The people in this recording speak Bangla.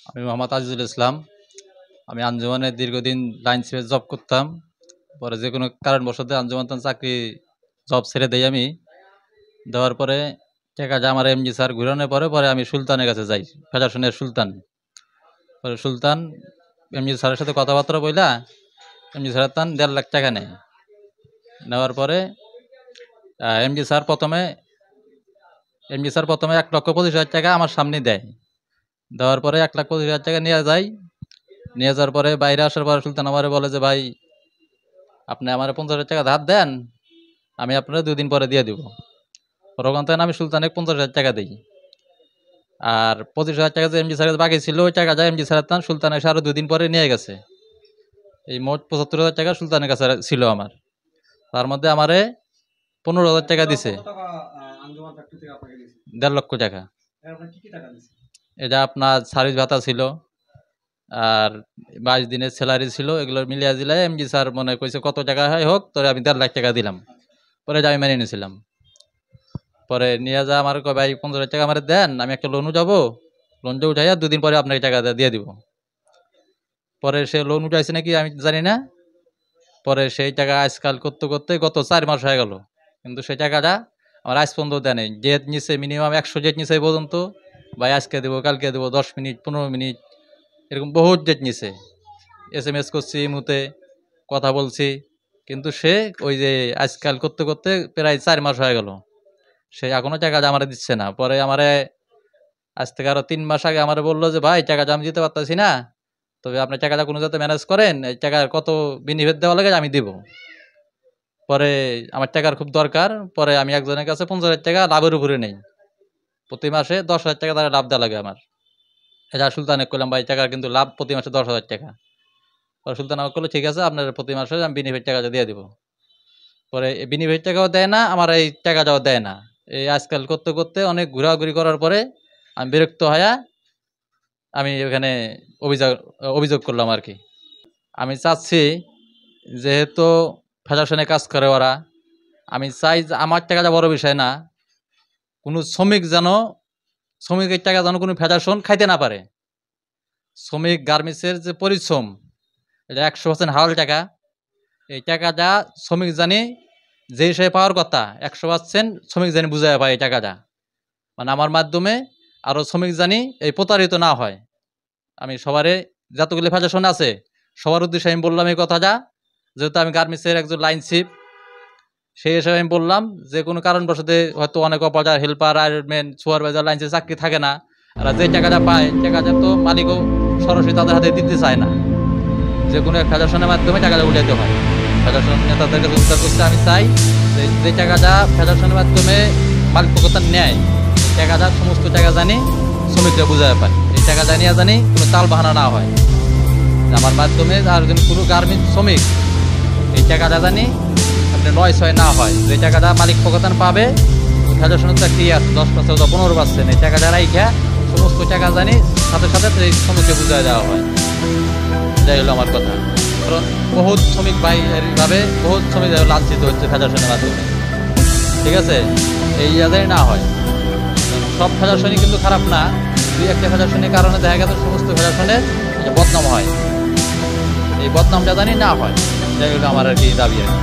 আমি মোহাম্মদ আজিজুল ইসলাম। আমি আঞ্জুমানে দীর্ঘদিন লাইন শিপে জব করতাম। পরে যে কোনো কারণবশত আঞ্জুমান চাকরি জব ছেড়ে দেই আমি। দেওয়ার পরে টাকাটা আমার এমজি স্যার ঘুরানোর পরে পরে আমি সুলতানের কাছে যাই, ফেডারেশনের সুলতান। পরে সুলতান এমজি স্যারের সাথে কথাবার্তা বইলা এমজি স্যারের তান 1.5 লাখ টাকা নেয়। নেওয়ার পরে এমজি স্যার প্রথমে 1,25,000 টাকা আমার সামনে দেয়। দেওয়ার পরে 1,25,000 টাকা নিয়ে যায়। নিয়ে যাওয়ার পরে বাইরে আসার পরে সুলতান আমারে বলে যে, ভাই আপনি আমার 50,000 টাকা ধার দেন, আমি আপনার 2 দিন পরে দিয়ে দিব। ওখান থেকে আমি সুলতানকে 50,000 টাকা দিই। আর 25,000 টাকা যে এমজি স্যারের বাকি ছিল, ওই টাকা যায় এমজি স্যারের তান সুলতান এসে আরো 2 দিন পরে নিয়ে গেছে। এই মোট 75,000 টাকা সুলতানের কাছে ছিল আমার। তার মধ্যে আমারে 15,000 টাকা দিছে, 1.5 লক্ষ টাকা। এটা আপনার সার্ভিস ভাতা ছিল, আর 22 দিনের স্যালারি ছিল। এগুলো মিলিয়ে দিলে এমজি স্যার মনে কইছে কত টাকা হয় হোক, তোরে আমি 1.5 লাখ টাকা দিলাম। পরে আমি মেনে নিয়েছিলাম। পরে নিয়ে যা আমার কয়, ভাই 15,000 টাকা আমার দেন, আমি একটা লোন যাবো, লোনটা উঠাইয়া 2 দিন পরে আপনাকে টাকা দিয়ে দিব। পরে সে লোন উঠাইছে নাকি আমি জানি না। পরে সেই টাকা আজকাল করতে করতে গত 4 মাস হয়ে গেল, কিন্তু সেই টাকাটা আমার আজ পর্যন্ত দেয় নেই। ডেট নিচে মিনিমাম 100 ডেট নিচে পর্যন্ত, ভাই আজকে দেবো, কালকে দেবো, 10 মিনিট 15 মিনিট এরকম বহুত ডেট নিছে। SMS করছি, মুতে কথা বলছি, কিন্তু সে ওই যে আজকাল করতে করতে প্রায় 4 মাস হয়ে গেল, সে এখনো টাকাটা আমার দিচ্ছে না। পরে আমারে আজ থেকে আরো 3 মাস আগে আমারে বললো যে, ভাই টাকাটা আমি দিতে পারতেছি না, তবে আপনি টাকাটা কোনো যাতে ম্যানেজ করেন, এই টাকার কত বেনিফিট দেওয়া লাগে আমি দিব। পরে আমার টাকার খুব দরকার। পরে আমি একজনের কাছে 50,000 টাকা লাভের উপরে নেই। প্রতি মাসে 10,000 টাকা তারা লাভ দেওয়া লাগে আমার। এটা সুলতানে করলাম, ভাই টাকার কিন্তু লাভ প্রতি মাসে 10,000 টাকা। পরে সুলতান আমাকে করলো, ঠিক আছে আপনার প্রতি মাসে আমি বেনিফিট টাকাটা দিয়ে দিব। পরে এই বেনিফিট টাকাও দেয় না, আমার এই টাকাটাও দেয় না। এই আজকাল করতে করতে অনেক ঘোরাঘুরি করার পরে আমি বিরক্ত হয়ে আমি ওখানে অভিযোগ করলাম আর কি। আমি চাচ্ছি, যেহেতু ফেডারেশনে কাজ করে ওরা, আমি চাই যে আমার টাকাটা বড় বিষয় না, কোনো শ্রমিকের টাকা যেন কোনো ফেডারেশন খাইতে না পারে। শ্রমিক গার্মেন্টসের যে পরিশ্রম, এটা 100% হালাল টাকা। এই টাকাটা শ্রমিক জানি যে হিসেবে পাওয়ার কথা, 100% শ্রমিক জানি বুঝায় পায় এই টাকাটা। মানে আমার মাধ্যমে আরও শ্রমিক জানি এই প্রতারিত না হয়। আমি সবারে, যতগুলো ফেডারেশন আছে সবার উদ্দেশ্যে আমি বললাম এই কথাটা। যেহেতু আমি গার্মেন্টসের একজন লাইন শিপ, সেই হিসাবে আমি বললাম যে কোনো কারণবশত হয়তো অনেক operator, helper, ironman, supervisor line chief চাকরি থাকে না, আর যে টাকাটা পায় টাকাটা তো মালিকও সরাসরি তাদের হাতে দিতে চায় না। যে কোনো এক ফেডারেশনের মাধ্যমে টাকাটা উঠাইতে হয়। ফেডারেশন নেতাদের কাছে উদ্ধার করতে আমি চাই যে টাকাটা ফেডারেশনের মাধ্যমে মালিক পক্ষতা নেয়, এই টাকাটা সমস্ত টাকা জানি শ্রমিকরা বুঝায় পায়। এই টাকা জানিয়া জানি কোনো তাল বাহানা না হয়। আমার মাধ্যমে আর কোনো গার্মেন্ট শ্রমিক এই টাকাটা জানি আপনি 9-6 না হয়। যে টাকাটা মালিক পক্ষতান পাবে, ফেডারেশনের চাকরি আছে 10% বা 15%, এই টাকাটা রাইখা সমস্ত টাকা জানি সাথে সাথে এই শ্রমিককে বুঝায় দেওয়া হয়। এটাই হলো আমার কথা। কারণ বহুত শ্রমিক ভাই এইভাবে বহুত শ্রমিক লাঞ্ছিত হচ্ছে ফেডারেশনের মাধ্যমে। ঠিক আছে, এই যাদের না হয়। সব ফেডারেশনই কিন্তু খারাপ না, 2-1টা ফেডারেশনের কারণে দেখা গেছে সমস্ত ফেডারেশনের বদনাম হয়। এই বদনামটা জানি না হয়, এটাই হলো আমার আর কি দাবি আর কি।